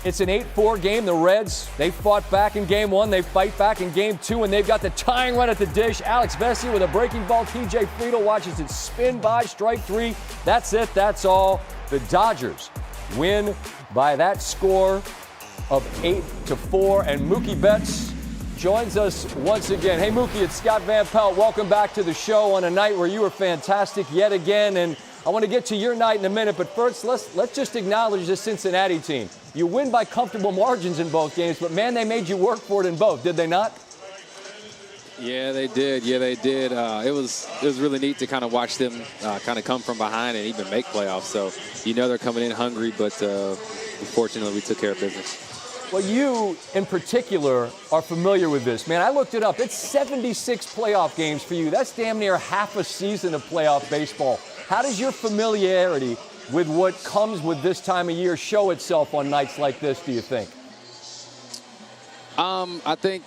It's an 8-4 game. The Reds, they fought back in game one. They fight back in game two, and they've got the tying run at the dish. Alex Vesia with a breaking ball. TJ Friedel watches it spin by. Strike three. That's it. That's all. The Dodgers win by that score of 8-4. And Mookie Betts joins us once again. Hey, Mookie, it's Scott Van Pelt. Welcome back to the show on a night where you were fantastic yet again. And I want to get to your night in a minute, but first, let's just acknowledge the Cincinnati team. You win by comfortable margins in both games, but man, they made you work for it in both, did they not? Yeah, they did. It was really neat to kind of watch them kind of come from behind and even make playoffs. So you know they're coming in hungry, but fortunately we took care of business. Well, you in particular are familiar with this, man. I looked it up. It's 76 playoff games for you. That's damn near half a season of playoff baseball. How does your familiarity with what comes with this time of year show itself on nights like this, do you think? I think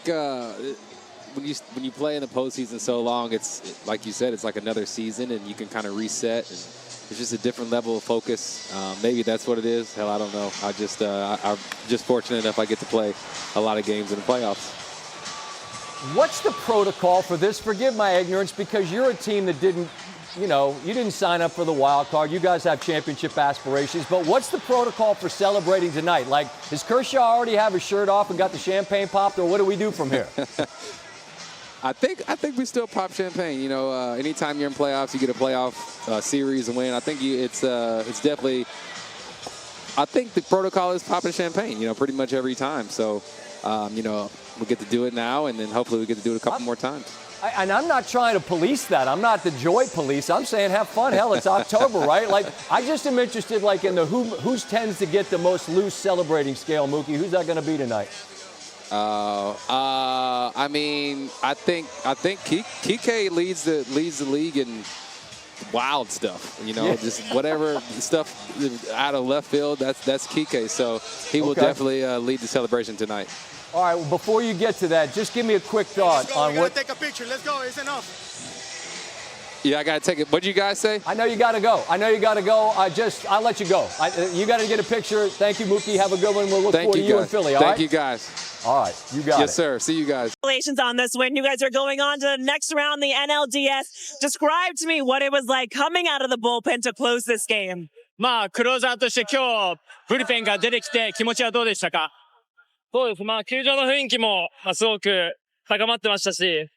when you play in the postseason so long, it's like you said, it's like another season, and you can kind of reset. And it's just a different level of focus. Maybe that's what it is. Hell, I don't know. I'm just fortunate enough I get to play a lot of games in the playoffs. What's the protocol for this? Forgive my ignorance, because you're a team that didn't, you didn't sign up for the wild card. You guys have championship aspirations. But what's the protocol for celebrating tonight? Like, does Kershaw already have his shirt off and got the champagne popped, or what do we do from here? I think we still pop champagne. Anytime you're in playoffs, you get a playoff series and win. I think it's definitely. I think the protocol is popping champagne. Pretty much every time. So, we get to do it now, and then hopefully we get to do it a couple more times. And I'm not trying to police that. I'm not the joy police. I'm saying have fun. Hell, it's October, right? Like, I just am interested, like, in the who tends to get the most loose celebrating scale, Mookie. Who's that going to be tonight? I mean, I think Kiké leads the league in wild stuff. Just whatever stuff out of left field. That's Kiké. So he will definitely lead the celebration tonight. All right, well, before you get to that, just give me a quick thought on what. Take a picture. Let's go. It's enough. Yeah, I got to take it. What did you guys say? I know you got to go. I'll let you go. You got to get a picture. Thank you, Mookie. Have a good one. We'll look forward to you in Philly, all right? Thank you, guys. All right, you got it. Yes, sir. See you guys. Congratulations on this win. You guys are going on to the next round, the NLDS. Describe to me what it was like coming out of the bullpen to close this game. クローザーとして今日、ブルペンが出てきて気持ちはどうでしたか？そうです。球場の雰囲気も、すごく高まってましたし、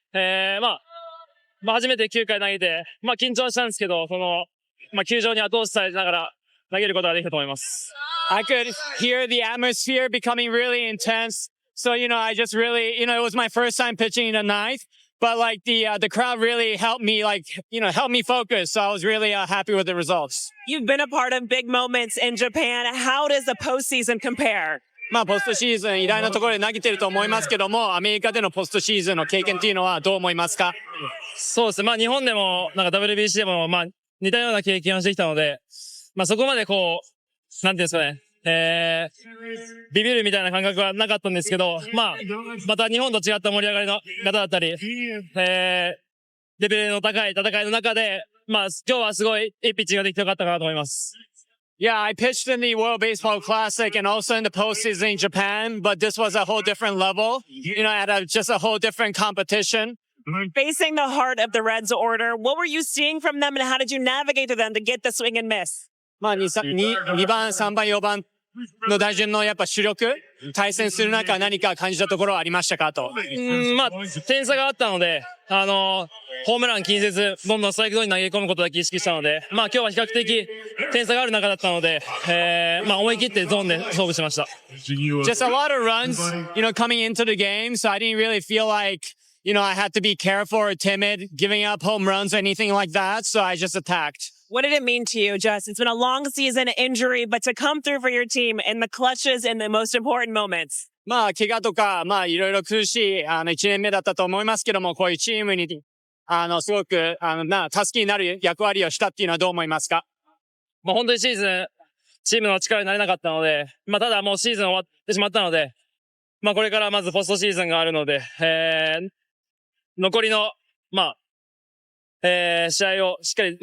初めて9回投げて、緊張したんですけど、球場に後押しされながら投げることができたと思います。I could hear the atmosphere becoming really intense. So, I just really, it was my first time pitching in the ninth, but like the crowd really helped me, helped me focus. So I was really happy with the results. You've been a part of big moments in Japan. How does the postseason compare? ポストシーズン偉大なところで投げてると思いますけども、アメリカでのポストシーズンの経験っていうのはどう思いますか？そうですね。日本でも、WBC でも、似たような経験をしてきたので、そこまでなんていうんですかね、ビビるみたいな感覚はなかったんですけど、また日本と違った盛り上がりの方だったり、レベルの高い戦いの中で、今日はすごいいいピッチングができてよかったかなと思います。Yeah, I pitched in the World Baseball Classic and also in the postseason in Japan, but this was a whole different level, at just a whole different competition. Facing the heart of the Reds order, what were you seeing from them and how did you navigate to them to get the swing and miss? 2番、3番、4番の打順のやっぱ主力、対戦する中何か感じたところはありましたかと。点差があったので、ホームラン気にせず、どんどんストライクゾーンに投げ込むことだけ意識したので、今日は比較的点差がある中だったので、思い切ってゾーンで勝負しました。Just a lot of runs, coming into the game, so I didn't really feel like, I had to be careful or timid, giving up home runs or anything like that, so I just attacked. What did it mean to you, Jess? It's been a long season injury, but to come through for your team in the clutches and the most important moments. 怪我とか、いろいろ苦しい、1年目だったと思いますけども、こういうチームに、すごく、助けになる役割をしたっていうのはどう思いますか？本当にシーズン、チームの力になれなかったので、ただもうシーズン終わってしまったので、これからまずポストシーズンがあるので、残りの、試合をしっかり、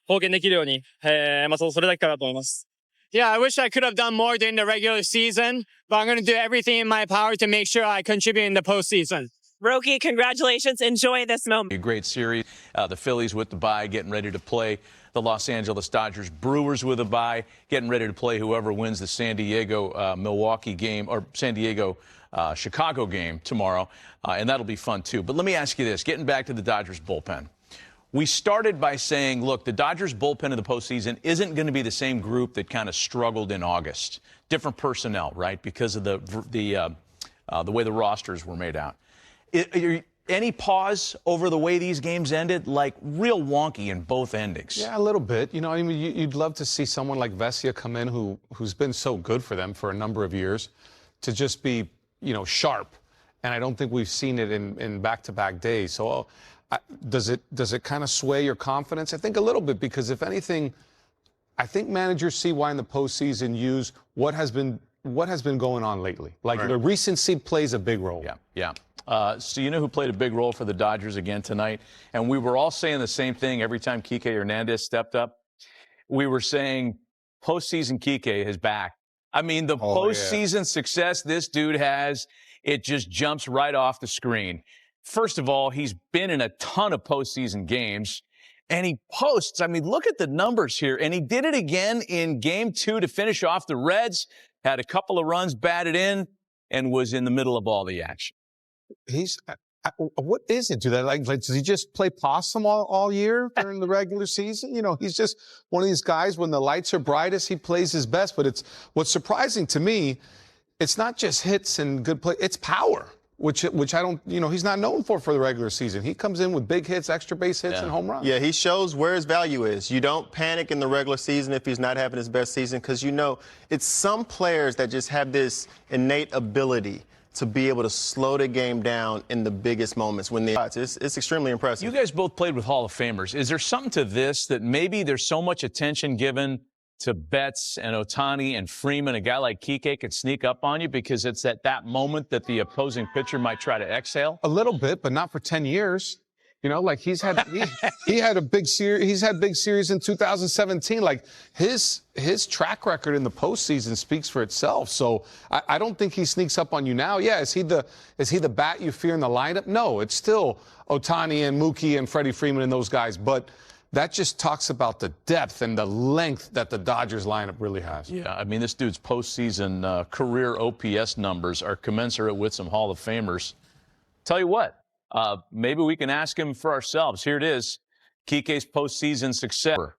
貢献できるように、それだけかなと思います。Yeah, I wish I could have done more during the regular season, but I'm going to do everything in my power to make sure I contribute in the postseason. Roki, congratulations. Enjoy this moment. A great series. The Phillies with the bye, getting ready to play the Los Angeles Dodgers. Brewers with a bye, getting ready to play whoever wins the San Diego Milwaukee game or San Diego Chicago game tomorrow, and that'll be fun too. But let me ask you this, getting back to the Dodgers bullpen. We started by saying, look, the Dodgers bullpen in the postseason isn't going to be the same group that kind of struggled in August. Different personnel, right, because of the way the rosters were made out. Any pause over the way these games ended? Like real wonky in both endings. Yeah, a little bit. You know, I mean, you'd love to see someone like Vesia come in who's been so good for them for a number of years to just be, you know, sharp. And I don't think we've seen it in back-to-back days. So does it kind of sway your confidence? I think a little bit, because if anything, I think managers see why in the postseason use what has been going on lately. Like the recency plays a big role. Yeah. So you know who played a big role for the Dodgers again tonight? And we were all saying the same thing every time Kiké Hernandez stepped up. We were saying postseason Kiké is back. I mean, the postseason success this dude has, it just jumps right off the screen. First of all, he's been in a ton of postseason games, and he posts. I mean, look at the numbers here. And he did it again in Game 2 to finish off the Reds, had a couple of runs batted in, and was in the middle of all the action. He's what is it? Does he just play possum all year during the regular season? You know, he's just one of these guys, when the lights are brightest, he plays his best. But what's surprising to me, it's not just hits and good play, it's power, which I don't, you know, he's not known for the regular season. He comes in with big hits, extra base hits, and home runs. Yeah, he shows where his value is. You don't panic in the regular season if he's not having his best season, because you know it's some players that just have this innate ability to be able to slow the game down in the biggest moments when it's extremely impressive. You guys both played with Hall of Famers. Is there something to this that maybe there's so much attention given to Betts and Ohtani and Freeman, a guy like Kiké could sneak up on you because it's at that moment that the opposing pitcher might try to exhale? A little bit, but not for 10 years. You know, like he had a big series. He's had big series in 2017. Like his track record in the postseason speaks for itself. So I don't think he sneaks up on you now. Yeah, is he the bat you fear in the lineup? No, it's still Ohtani and Mookie and Freddy Freeman and those guys. But that just talks about the depth and the length that the Dodgers lineup really has. Yeah, I mean, this dude's postseason career OPS numbers are commensurate with some Hall of Famers. Tell you what. Maybe we can ask him for ourselves. Here it is, Kiké's postseason success. Let's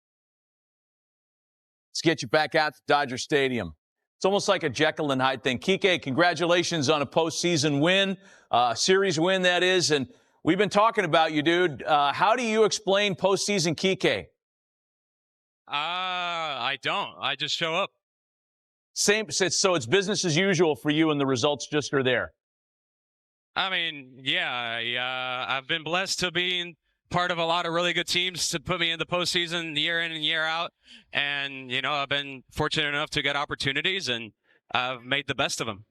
get you back out to Dodger Stadium. It's almost like a Jekyll and Hyde thing. Kiké, congratulations on a postseason win, series win that is, and we've been talking about you, dude. How do you explain postseason Kiké? I don't. I just show up. So it's business as usual for you, and the results just are there. I mean, yeah, I've been blessed to be part of a lot of really good teams to put me in the postseason year in and year out. And, you know, I've been fortunate enough to get opportunities, and I've made the best of them.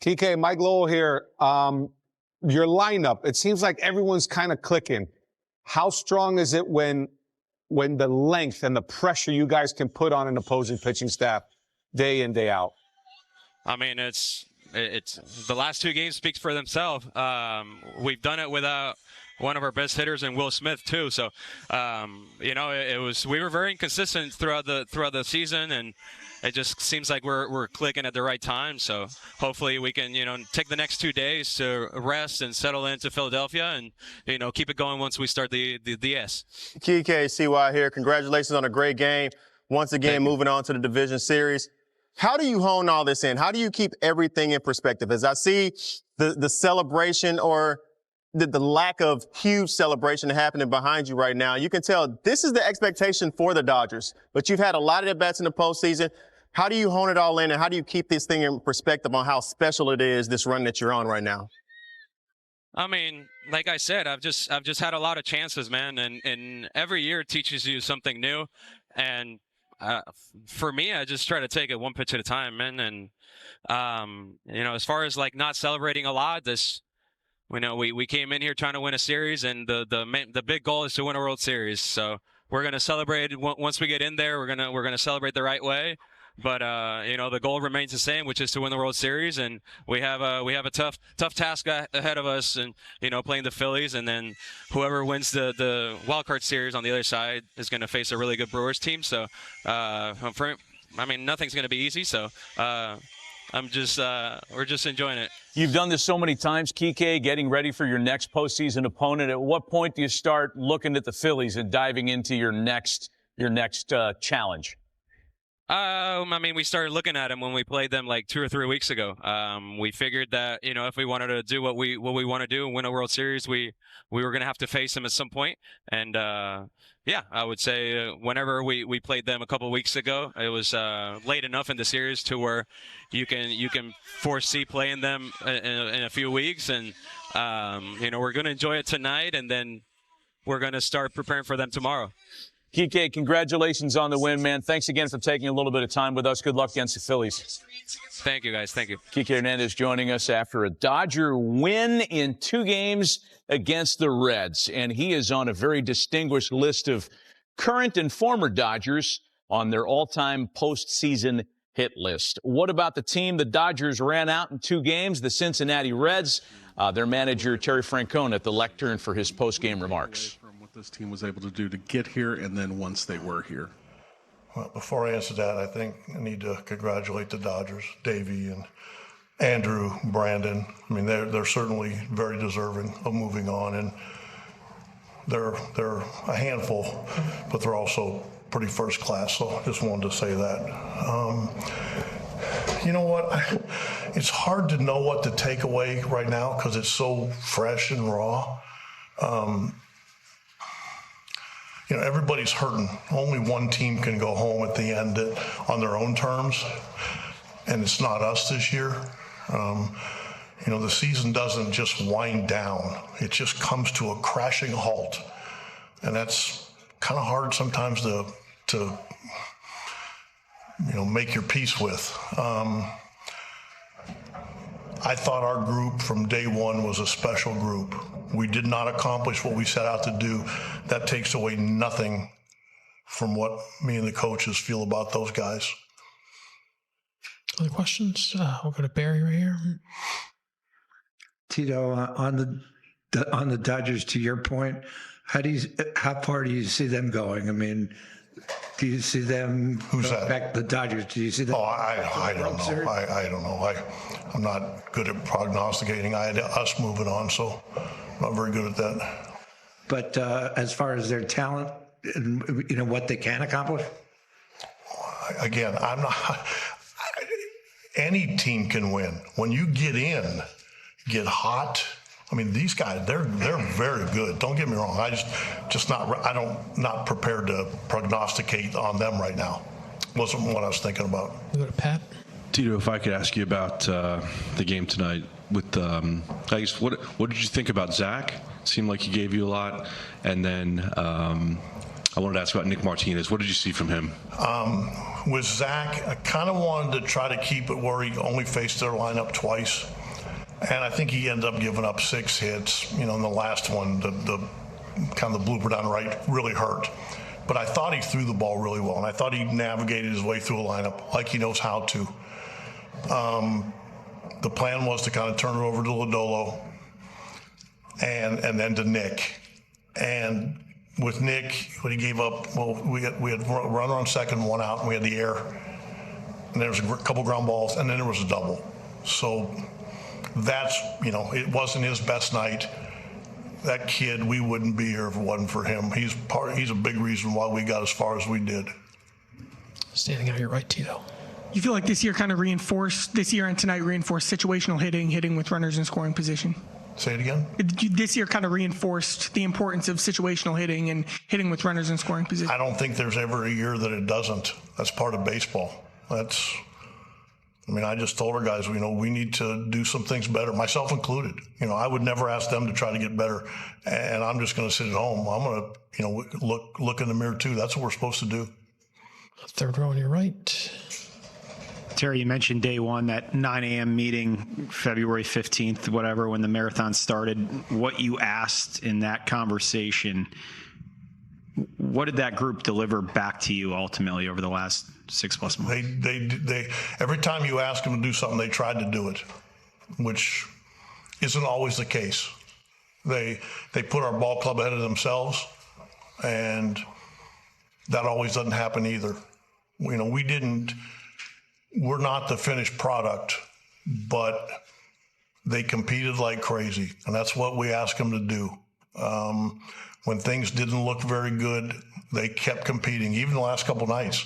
Kiké, Mike Lowell here. Your lineup, it seems like everyone's kind of clicking. How strong is it when the length and the pressure you guys can put on an opposing pitching staff day in, day out? I mean, it's the last two games speaks for themselves. We've done it without one of our best hitters and Will Smith too. So, you know, we were very inconsistent throughout the season, and it just seems like we're clicking at the right time. So hopefully we can, you know, take the next 2 days to rest and settle into Philadelphia, and, you know, keep it going once we start the DS. Kiké, CY here. Congratulations on a great game. Once again, moving on to the division series. How do you hone all this in? How do you keep everything in perspective? As I see the celebration, or the lack of huge celebration happening behind you right now, you can tell this is the expectation for the Dodgers. But you've had a lot of at-bats in the postseason. How do you hone it all in, and how do you keep this thing in perspective on how special it is, this run that you're on right now? I mean, like I said, I've just had a lot of chances, man, and every year teaches you something new. And for me, I just try to take it one pitch at a time, man. And you know, as far as like not celebrating a lot, we came in here trying to win a series, and the big goal is to win a World Series. So we're gonna celebrate once we get in there. We're gonna celebrate the right way. But you know, the goal remains the same, which is to win the World Series, and we have a tough task ahead of us, and you know, playing the Phillies, and then whoever wins the wild card series on the other side is going to face a really good Brewers team. So, I mean, nothing's going to be easy. So, we're just enjoying it. You've done this so many times, Kiké, getting ready for your next postseason opponent. At what point do you start looking at the Phillies and diving into your next challenge? I mean, we started looking at them when we played them like 2 or 3 weeks ago. We figured that, you know, if we wanted to do what we want to do and win a World Series, we were going to have to face them at some point. And yeah, I would say whenever we played them a couple of weeks ago, it was late enough in the series to where you can foresee playing them in a few weeks. And you know, we're going to enjoy it tonight, and then we're going to start preparing for them tomorrow. Kiké, congratulations on the win, man. Thanks again for taking a little bit of time with us. Good luck against the Phillies. Thank you, guys. Thank you. Kiké Hernandez joining us after a Dodger win in 2 games against the Reds. And he is on a very distinguished list of current and former Dodgers on their all-time postseason hit list. What about the team the Dodgers ran out in 2 games, the Cincinnati Reds? Their manager, Terry Francona, at the lectern for his post-game remarks. This team was able to do to get here, and then once they were here. Well, before I answer that, I think I need to congratulate the Dodgers, Davey and Andrew, Brandon. I mean, they're certainly very deserving of moving on, and they're a handful, but they're also pretty first class. So I just wanted to say that. You know what? It's hard to know what to take away right now because it's so fresh and raw. You know, everybody's hurting. Only one team can go home at the end on their own terms, and it's not us this year. You know, the season doesn't just wind down. It just comes to a crashing halt, and that's kind of hard sometimes to you know, make your peace with. I thought our group from day one was a special group. We did not accomplish what we set out to do. That takes away nothing from what me and the coaches feel about those guys. Other questions? We'll go to Barry right here. Tito, on the Dodgers, to your point, how far do you see them going? I mean, do you see them back the Dodgers? Do you see them? Oh, I don't know. I don't know. I'm not good at prognosticating. I had us moving on, so I'm not very good at that. But as far as their talent and, you know, what they can accomplish? Again, I'm not. Any team can win. When you get in, get hot. I mean, these guys, they're very good. Don't get me wrong. Not prepared to prognosticate on them right now. Wasn't what I was thinking about. We'll go to Pat. Tito, if I could ask you about the game tonight with, I guess, what did you think about Zach? Seemed like he gave you a lot. And then I wanted to ask about Nick Martinez. What did you see from him? With Zach, I kind of wanted to try to keep it where he only faced their lineup twice. And I think he ended up giving up 6 hits. You know, in the last one, the kind of the blooper down right really hurt. But I thought he threw the ball really well, and I thought he navigated his way through a lineup like he knows how to. The plan was to kind of turn it over to Lodolo and then to Nick. And with Nick, what he gave up, well, we had a runner on second, 1 out, and we had the air. And there was a couple ground balls, and then there was a double. So that's, you know, it wasn't his best night. That kid, we wouldn't be here if it wasn't for him. He's a big reason why we got as far as we did. Standing out your right, Tito. You feel like this year and tonight reinforced situational hitting with runners in scoring position? Say it again? This year kind of reinforced the importance of situational hitting and hitting with runners in scoring position. I don't think there's ever a year that it doesn't. That's part of baseball. I mean, I just told our guys, you know, we need to do some things better, myself included. You know, I would never ask them to try to get better, and I'm just going to sit at home. I'm going to, you know, look in the mirror too. That's what we're supposed to do. Third row on your right. Terry, you mentioned day one, that 9 a.m. meeting, February 15th, whatever, when the marathon started. What you asked in that conversation, what did that group deliver back to you ultimately over the last 6+ months? They every time you ask them to do something, they tried to do it, which isn't always the case. They put our ball club ahead of themselves, and that always doesn't happen either. You know, we're not the finished product, but they competed like crazy, and that's what we asked them to do. When things didn't look very good, they kept competing. Even the last couple nights,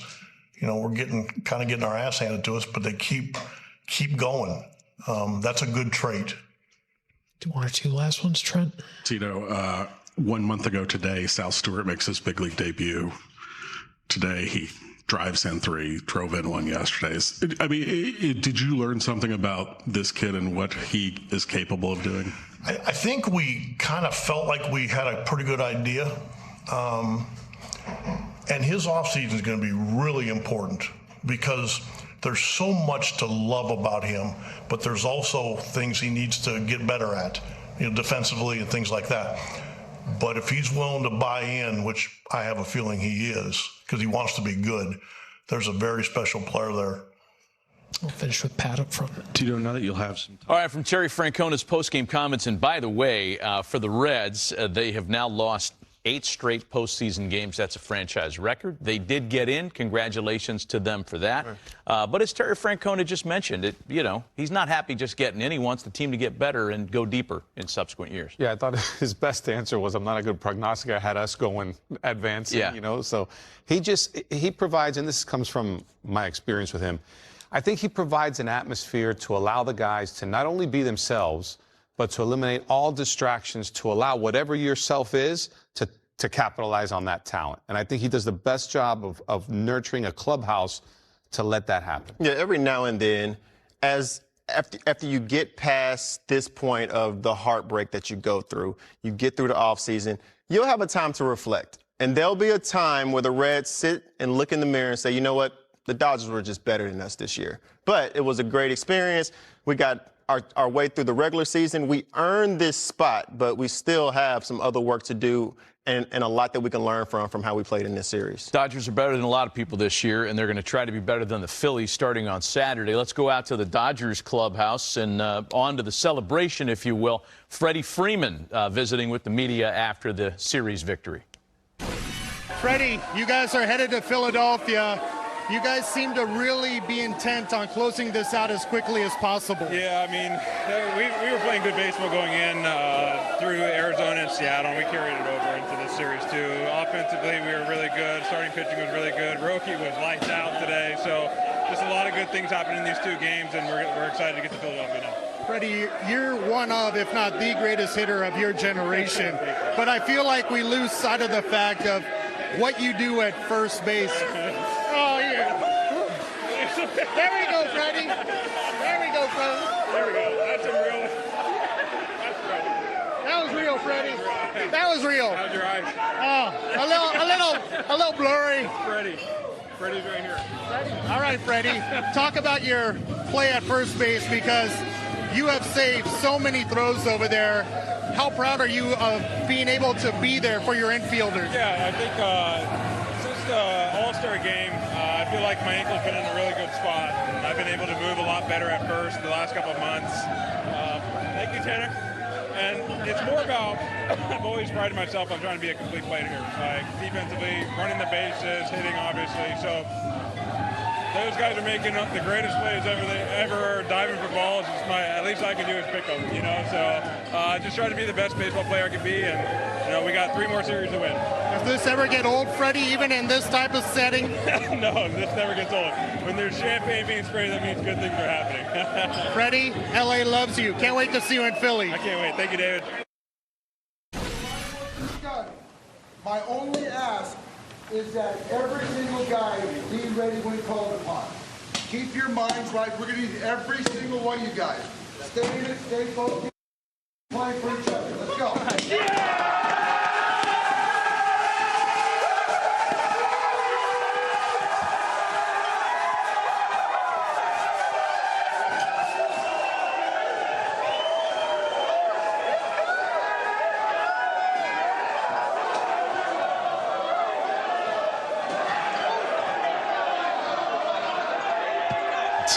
you know, we're getting our ass handed to us, but they keep going. That's a good trait. One or two last ones, Trent? Tito, 1 month ago today, Sal Stewart makes his big league debut. Today, he drives in 3, drove in 1 yesterday. I mean, did you learn something about this kid and what he is capable of doing? I think we kind of felt like we had a pretty good idea. And his offseason is going to be really important because there's so much to love about him, but there's also things he needs to get better at, you know, defensively and things like that. But if he's willing to buy in, which I have a feeling he is, because he wants to be good, there's a very special player there. We'll finish with Pat up front. Tito, now that you'll have some time. All right, from Terry Francona's postgame comments, and by the way, for the Reds, they have now lost 8 straight postseason games. That's a franchise record. They did get in. Congratulations to them for that. But as Terry Francona just mentioned, he's not happy just getting in. He wants the team to get better and go deeper in subsequent years. Yeah, I thought his best answer was, I'm not a good prognosticator. I had us going advancing, So he provides, and this comes from my experience with him, I think he provides an atmosphere to allow the guys to not only be themselves, but to eliminate all distractions, to allow whatever yourself is to capitalize on that talent. And I think he does the best job of nurturing a clubhouse to let that happen. Yeah, every now and then, after you get past this point of the heartbreak that you go through, you get through the offseason, you'll have a time to reflect. And there'll be a time where the Reds sit and look in the mirror and say, you know what, the Dodgers were just better than us this year. But it was a great experience. We got our way through the regular season. We earned this spot, but we still have some other work to do and a lot that we can learn from how we played in this series. Dodgers are better than a lot of people this year, and they're going to try to be better than the Phillies starting on Saturday. Let's go out to the Dodgers clubhouse and on to the celebration, if you will. Freddy Freeman visiting with the media after the series victory. Freddy, you guys are headed to Philadelphia. You guys seem to really be intent on closing this out as quickly as possible. Yeah, I mean, we were playing good baseball going in through Arizona and Seattle, and we carried it over into this series too. Offensively, we were really good. Starting pitching was really good. Roki was lights out today, so just a lot of good things happening in these 2 games, and we're excited to get to Philadelphia now. Freddie, you're one of, if not the greatest hitter of your generation, but I feel like we lose sight of the fact of what you do at first base. Oh, yeah. There we go, Freddie. There we go, Freddie. There we go. That's a real. That's Freddie. That was real, Freddie. That was real. How's your eyes? Oh, a little blurry. Freddie's right here. All right, Freddie. Talk about your play at first base because you have saved so many throws over there. How proud are you of being able to be there for your infielders? Yeah, I think since the All-Star game, I feel like my ankle's been in a really good spot. I've been able to move a lot better at first the last couple of months. Thank you, Tanner. And it's more about, I've always prided myself on trying to be a complete player here. Like defensively, running the bases, hitting obviously. So those guys are making the greatest plays ever diving for balls. At least I can do is pick them, So just try to be the best baseball player I can be, and we got 3 more series to win. Does this ever get old, Freddie, even in this type of setting? No, this never gets old. When there's champagne being sprayed, that means good things are happening. Freddie, LA loves you. Can't wait to see you in Philly. I can't wait. Thank you, David. My only ask is that every single guy be ready when called upon. Keep your minds right. We're going to need every single one of you guys. Stay in it, stay focused, play for each other. Let's go. Yeah!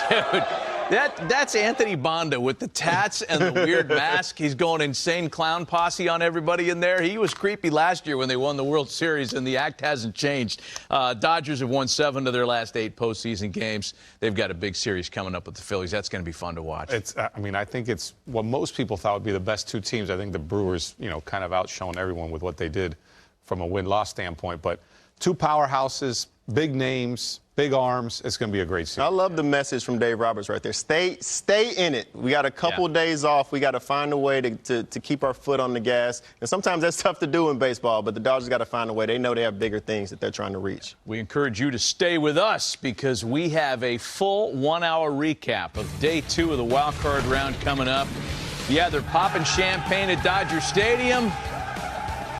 Dude, that's Anthony Bonda with the tats and the weird mask. He's going insane clown posse on everybody in there. He was creepy last year when they won the World Series, and the act hasn't changed. Dodgers have won 7 of their last 8 postseason games. They've got a big series coming up with the Phillies. That's going to be fun to watch. I mean, I think it's what most people thought would be the best 2 teams. I think the Brewers, kind of outshone everyone with what they did from a win-loss standpoint. But 2 powerhouses, big names, big arms. It's going to be a great series. I love the message from Dave Roberts right there. Stay in it. We got a couple days off. We got to find a way to keep our foot on the gas. And sometimes that's tough to do in baseball, but the Dodgers got to find a way. They know they have bigger things that they're trying to reach. We encourage you to stay with us because we have a full 1-hour recap of day 2 of the wild card round coming up. Yeah, they're popping champagne at Dodger Stadium.